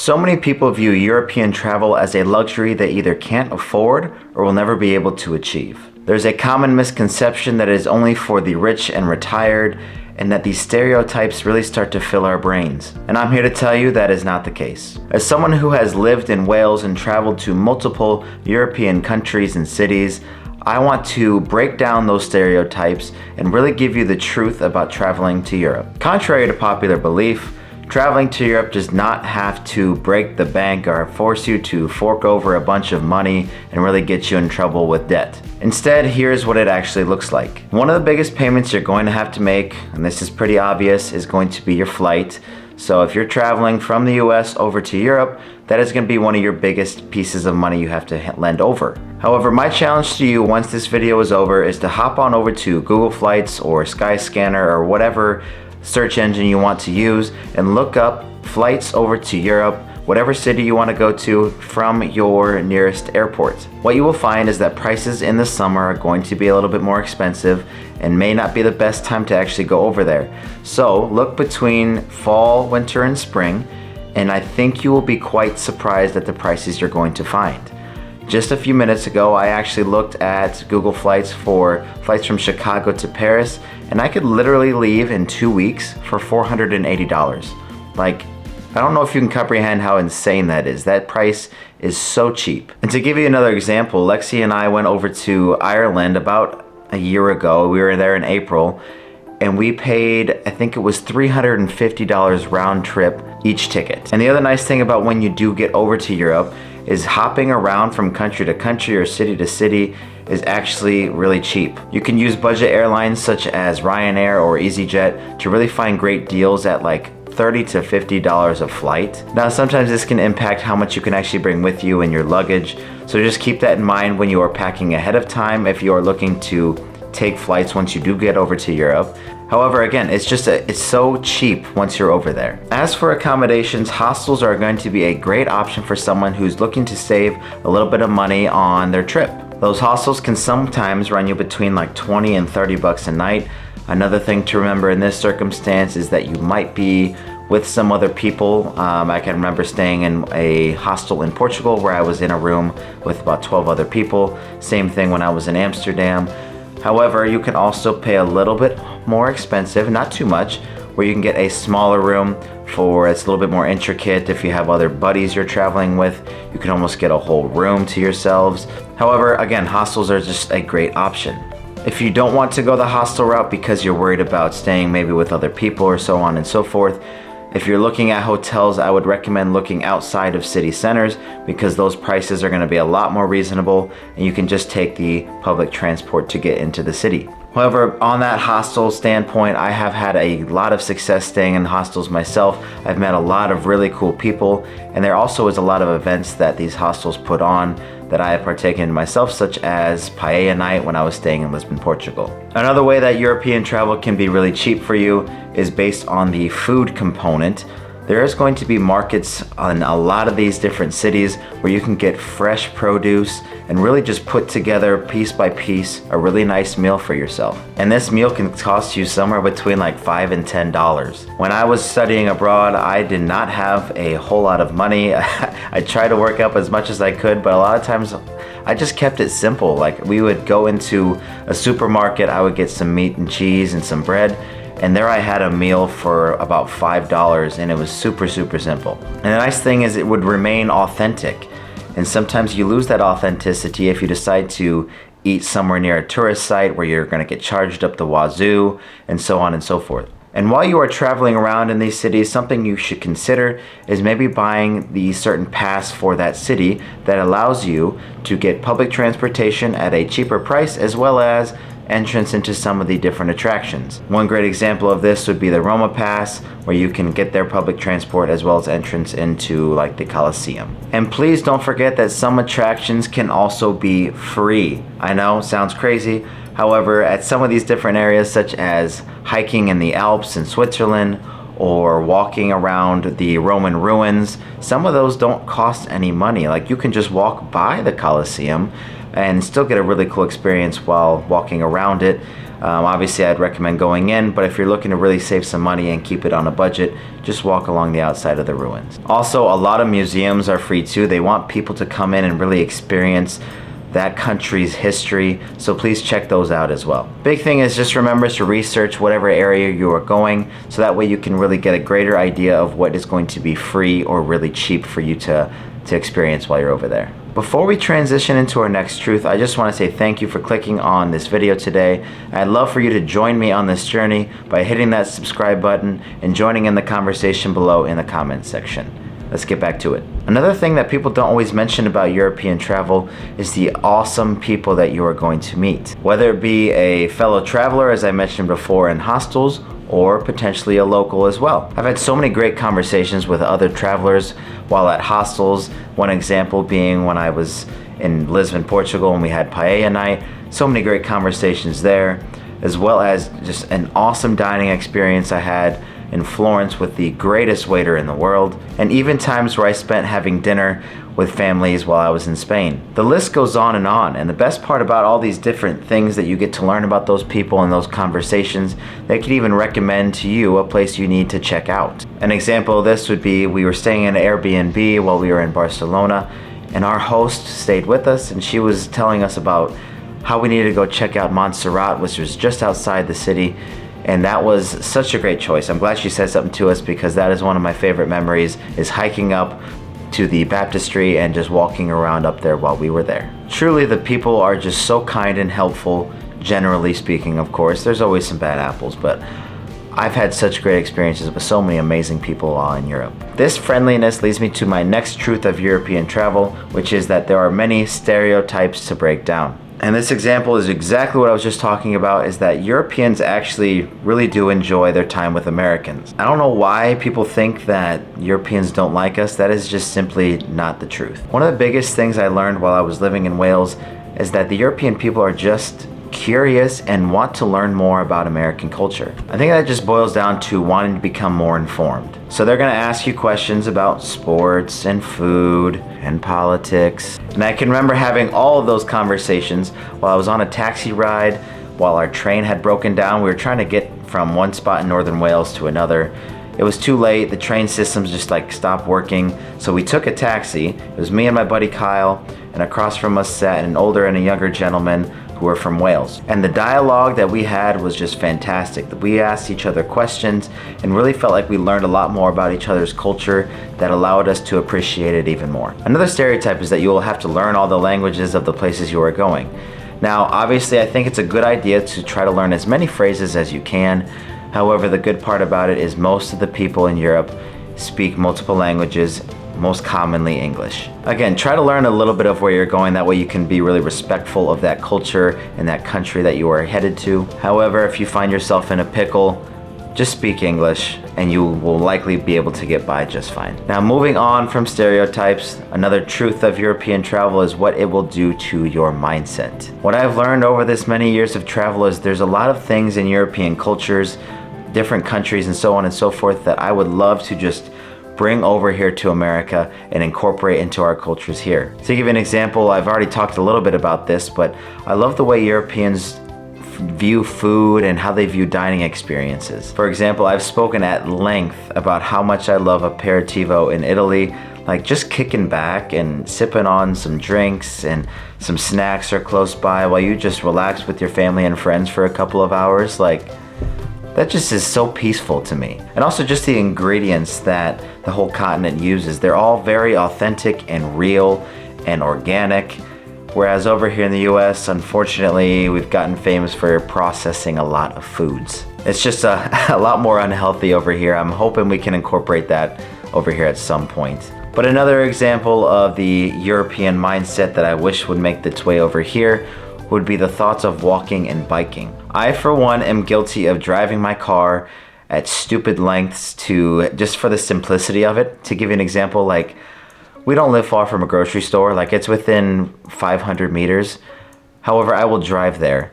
So many people view European travel as a luxury they either can't afford or will never be able to achieve. There's a common misconception that it is only for the rich and retired, and that these stereotypes really start to fill our brains. And I'm here to tell you that is not the case. As someone who has lived in Wales and traveled to multiple European countries and cities, I want to break down those stereotypes and really give you the truth about traveling to Europe. Contrary to popular belief, traveling to Europe does not have to break the bank or force you to fork over a bunch of money and really get you in trouble with debt. Instead, here's what it actually looks like. One of the biggest payments you're going to have to make, and this is pretty obvious, is going to be your flight. So if you're traveling from the US over to Europe, that is going to be one of your biggest pieces of money you have to lend over. However, my challenge to you once this video is over is to hop on over to Google Flights or Skyscanner or whatever search engine you want to use and look up flights over to Europe, whatever city you want to go to from your nearest airport. What you will find is that prices in the summer are going to be a little bit more expensive and may not be the best time to actually go over there. So look between fall, winter, and spring, and I think you will be quite surprised at the prices you're going to find. Just a few minutes ago, I actually looked at Google Flights for flights from Chicago to Paris, and I could literally leave in 2 weeks for $480. Like, I don't know if you can comprehend how insane that is. That price is so cheap. And to give you another example, Lexi and I went over to Ireland about a year ago. We were there in April, and we paid, I think it was $350 round trip each ticket. And the other nice thing about when you do get over to Europe is hopping around from country to country or city to city is actually really cheap. You can use budget airlines such as Ryanair or EasyJet to really find great deals at like $30 to $50 a flight. Now, sometimes this can impact how much you can actually bring with you in your luggage, so just keep that in mind when you are packing ahead of time if you are looking to take flights once you do get over to Europe. However, again, it's so cheap once you're over there. As for accommodations, hostels are going to be a great option for someone who's looking to save a little bit of money on their trip. Those hostels can sometimes run you between like 20 and 30 bucks a night. Another thing to remember in this circumstance is that you might be with some other people. I can remember staying in a hostel in Portugal where I was in a room with about 12 other people. Same thing when I was in Amsterdam. However, you can also pay a little bit more expensive, not too much, where you can get a smaller room for it's a little bit more intricate. If you have other buddies you're traveling with, you can almost get a whole room to yourselves. However, again, hostels are just a great option. If you don't want to go the hostel route because you're worried about staying maybe with other people or so on and so forth, if you're looking at hotels, I would recommend looking outside of city centers because those prices are going to be a lot more reasonable and you can just take the public transport to get into the city. However, on that hostel standpoint, I have had a lot of success staying in hostels myself. I've met a lot of really cool people, and there also is a lot of events that these hostels put on that I have partaken in myself, such as Paella Night when I was staying in Lisbon, Portugal. Another way that European travel can be really cheap for you is based on the food component. There is going to be markets in a lot of these different cities where you can get fresh produce and really just put together piece by piece a really nice meal for yourself. And this meal can cost you somewhere between like $5 and $10. When I was studying abroad, I did not have a whole lot of money. I tried to work up as much as I could, but a lot of times I just kept it simple. Like we would go into a supermarket, I would get some meat and cheese and some bread, and there I had a meal for about $5, and it was super simple. And the nice thing is it would remain authentic. And sometimes you lose that authenticity if you decide to eat somewhere near a tourist site where you're gonna get charged up the wazoo and so on and so forth. And while you are traveling around in these cities, something you should consider is maybe buying the certain pass for that city that allows you to get public transportation at a cheaper price as well as entrance into some of the different attractions. One great example of this would be the Roma Pass, where you can get their public transport as well as entrance into like the Colosseum. And please don't forget that some attractions can also be free. I know, sounds crazy. However, at some of these different areas, such as hiking in the Alps in Switzerland or walking around the Roman ruins, some of those don't cost any money. Like you can just walk by the Colosseum and still get a really cool experience while walking around it. Obviously, I'd recommend going in, but if you're looking to really save some money and keep it on a budget, just walk along the outside of the ruins. Also, a lot of museums are free too. They want people to come in and really experience that country's history, so please check those out as well. Big thing is just remember to research whatever area you are going, so that way you can really get a greater idea of what is going to be free or really cheap for you to experience while you're over there. Before we transition into our next truth, I just want to say thank you for clicking on this video today. I'd love for you to join me on this journey by hitting that subscribe button and joining in the conversation below in the comments section. Let's get back to it. Another thing that people don't always mention about European travel is the awesome people that you are going to meet. Whether it be a fellow traveler, as I mentioned before, in hostels, or potentially a local as well. I've had so many great conversations with other travelers while at hostels. One example being when I was in Lisbon, Portugal, and we had paella night. So many great conversations there, as well as just an awesome dining experience I had in Florence with the greatest waiter in the world, and even times where I spent having dinner with families while I was in Spain. The list goes on, and the best part about all these different things that you get to learn about those people and those conversations, they could even recommend to you a place you need to check out. An example of this would be we were staying in an Airbnb while we were in Barcelona, and our host stayed with us, and she was telling us about how we needed to go check out Montserrat, which was just outside the city. And that was such a great choice. I'm glad she said something to us, because that is one of my favorite memories, is hiking up to the baptistry and just walking around up there while we were there. Truly, the people are just so kind and helpful, generally speaking, of course. There's always some bad apples, but I've had such great experiences with so many amazing people while in Europe. This friendliness leads me to my next truth of European travel, which is that there are many stereotypes to break down. And this example is exactly what I was just talking about, is that Europeans actually really do enjoy their time with Americans. I don't know why people think that Europeans don't like us. That is just simply not the truth. One of the biggest things I learned while I was living in Wales is that the European people are just curious and want to learn more about American culture. I think that just boils down to wanting to become more informed. So they're going to ask you questions about sports and food and politics. And I can remember having all of those conversations while I was on a taxi ride, while our train had broken down. We were trying to get from one spot in northern Wales to another. It was too late. The train systems just stopped working. So we took a taxi. It was me and my buddy Kyle, and across from us sat an older and a younger gentleman who were from Wales. And the dialogue that we had was just fantastic. We asked each other questions and really felt like we learned a lot more about each other's culture that allowed us to appreciate it even more. Another stereotype is that you will have to learn all the languages of the places you are going. Now, obviously, I think it's a good idea to try to learn as many phrases as you can. However, the good part about it is most of the people in Europe speak multiple languages, most commonly English. Again, try to learn a little bit of where you're going. That way you can be really respectful of that culture and that country that you are headed to. However, if you find yourself in a pickle, just speak English and you will likely be able to get by just fine. Now, moving on from stereotypes, another truth of European travel is what it will do to your mindset. What I've learned over this many years of travel is there's a lot of things in European cultures, different countries and so on and so forth, that I would love to just bring over here to America and incorporate into our cultures here. To give you an example, I've already talked a little bit about this, but I love the way Europeans view food and how they view dining experiences. For example, I've spoken at length about how much I love aperitivo in Italy, like just kicking back and sipping on some drinks and some snacks are close by while you just relax with your family and friends for a couple of hours. That just is so peaceful to me. And also just the ingredients that the whole continent uses. They're all very authentic and real and organic. Whereas over here in the US, unfortunately, we've gotten famous for processing a lot of foods. It's just a lot more unhealthy over here. I'm hoping we can incorporate that over here at some point. But another example of the European mindset that I wish would make its way over here would be the thoughts of walking and biking. I, for one, am guilty of driving my car at stupid lengths just for the simplicity of it. To give you an example, we don't live far from a grocery store. It's within 500 meters. However, I will drive there.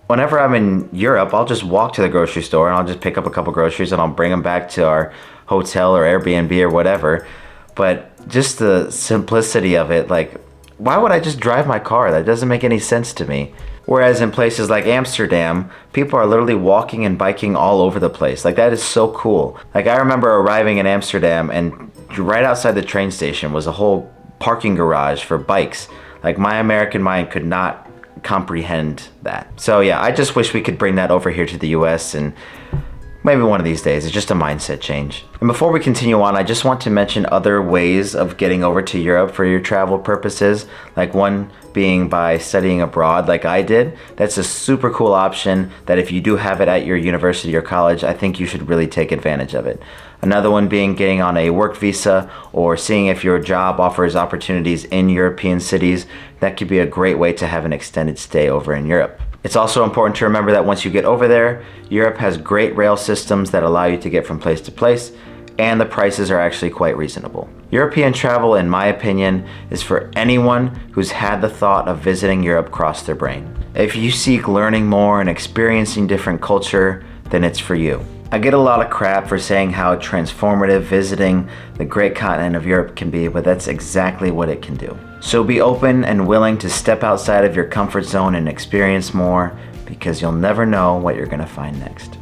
Whenever I'm in Europe, I'll just walk to the grocery store and I'll just pick up a couple groceries and I'll bring them back to our hotel or Airbnb or whatever. But just the simplicity of it, why would I just drive my car? That doesn't make any sense to me. Whereas in places like Amsterdam, people are literally walking and biking all over the place. Like, that is so cool. Like, I remember arriving in Amsterdam and right outside the train station was a whole parking garage for bikes. Like, my American mind could not comprehend that. So yeah, I just wish we could bring that over here to the US, and maybe one of these days. It's just a mindset change. And before we continue on, I just want to mention other ways of getting over to Europe for your travel purposes. Like, one being by studying abroad like I did. That's a super cool option that if you do have it at your university or college, I think you should really take advantage of it. Another one being getting on a work visa or seeing if your job offers opportunities in European cities. That could be a great way to have an extended stay over in Europe. It's also important to remember that once you get over there, Europe has great rail systems that allow you to get from place to place, and the prices are actually quite reasonable. European travel, in my opinion, is for anyone who's had the thought of visiting Europe cross their brain. If you seek learning more and experiencing different culture, then it's for you. I get a lot of crap for saying how transformative visiting the great continent of Europe can be, but that's exactly what it can do. So be open and willing to step outside of your comfort zone and experience more, because you'll never know what you're going to find next.